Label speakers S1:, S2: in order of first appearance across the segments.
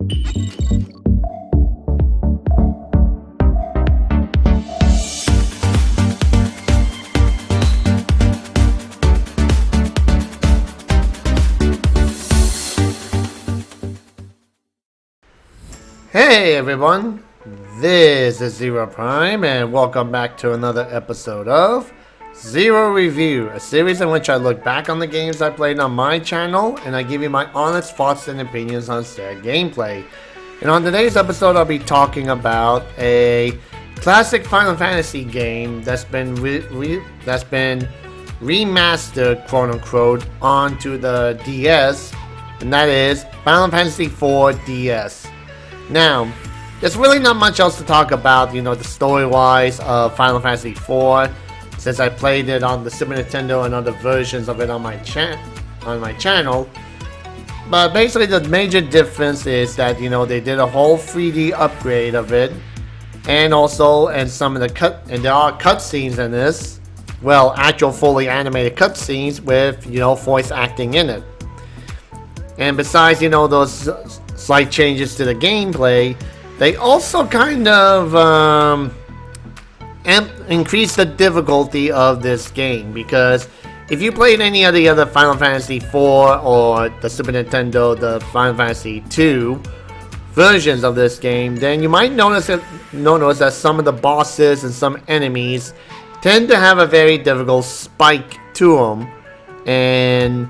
S1: Hey everyone, this is Zero Prime and welcome back to another episode of Zero Review, a series in which I look back on the games I played on my channel and I give you my honest thoughts and opinions on said gameplay. And on today's episode I'll be talking about a classic Final Fantasy game that's been remastered, quote unquote, onto the DS, and that is Final Fantasy IV DS. Now, there's really not much else to talk about, the story-wise of Final Fantasy IV, since I played it on the Super Nintendo and other versions of it on my channel. But basically, the major difference is that they did a whole 3D upgrade of it, and also some of the there are cutscenes in this, well, actual fully animated cutscenes with voice acting in it. And besides those slight changes to the gameplay, they also kind of increase the difficulty of this game, because if you played any of the other Final Fantasy IV or the Super Nintendo, the Final Fantasy II versions of this game, then you might notice that some of the bosses and some enemies tend to have a very difficult spike to them. And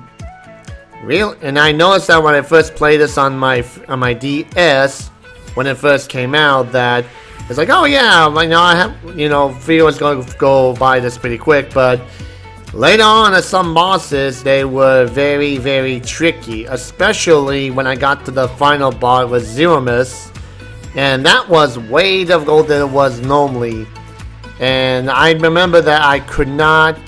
S1: I noticed that when I first played this on my DS, when it first came out, that it's like, oh yeah, I have, video was going to go by this pretty quick, but later on at some bosses, they were very, very tricky, especially when I got to the final boss with Zeromus, and that was way difficult than it was normally. And I remember that I could not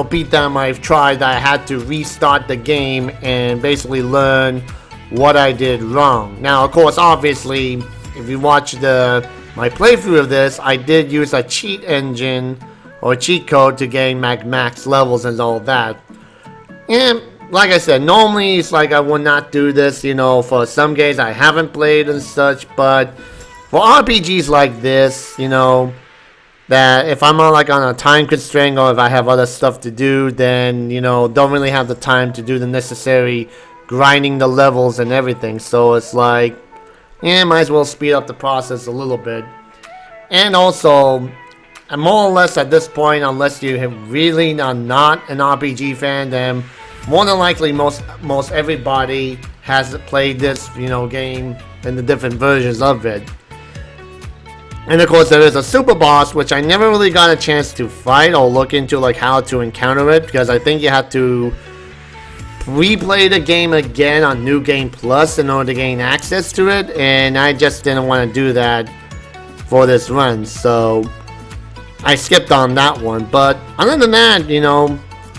S1: beat them. I've tried. I had to restart the game and basically learn what I did wrong. Now, of course, obviously, if you watch my playthrough of this, I did use a cheat engine or cheat code to gain max levels and all that. And like I said, normally it's like I would not do this, for some games I haven't played and such, but for RPGs like this, that if I'm on a time constraint or if I have other stuff to do, then don't really have the time to do the necessary grinding the levels and everything. So it's like, might as well speed up the process a little bit. And also, more or less at this point, unless you really are not an RPG fan, then more than likely most everybody has played this game in the different versions of it. And of course, there is a super boss, which I never really got a chance to fight or look into how to encounter it, because I think you have to replay the game again on New Game Plus in order to gain access to it, and I just didn't want to do that for this run, so I skipped on that one. But other than that,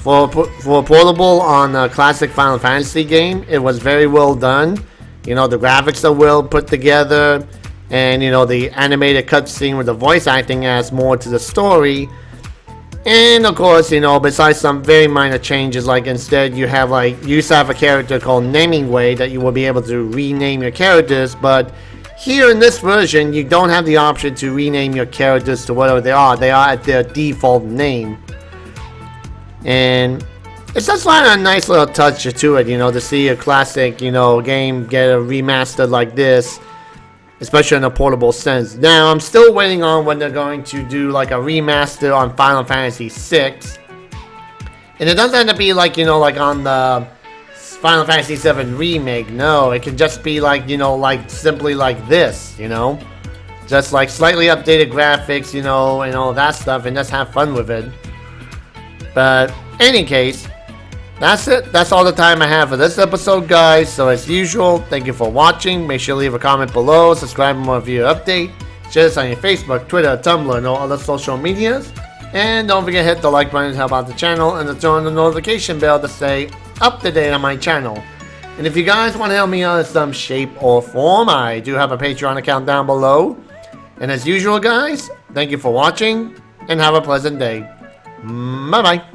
S1: for portable on a classic Final Fantasy game, it was very well done. The graphics are well put together. And the animated cutscene with the voice acting adds more to the story. And of course, besides some very minor changes, like instead you used to have a character called Naming Way that you will be able to rename your characters, but here in this version you don't have the option to rename your characters to whatever they are. They are at their default name. And it's just a nice little touch to it, to see a classic, game get a remastered like this, especially in a portable sense. Now, I'm still waiting on when they're going to do a remaster on Final Fantasy VI. And it doesn't have to be on the Final Fantasy VII Remake. No, it can just be simply like this, Just slightly updated graphics, and all that stuff, and just have fun with it. But, any case, that's it. That's all the time I have for this episode, guys. So as usual, thank you for watching. Make sure to leave a comment below, subscribe for more video update, share this on your Facebook, Twitter, Tumblr, and all other social medias. And don't forget to hit the like button to help out the channel and to turn on the notification bell to stay up to date on my channel. And if you guys want to help me out in some shape or form, I do have a Patreon account down below. And as usual, guys, thank you for watching and have a pleasant day. Bye bye.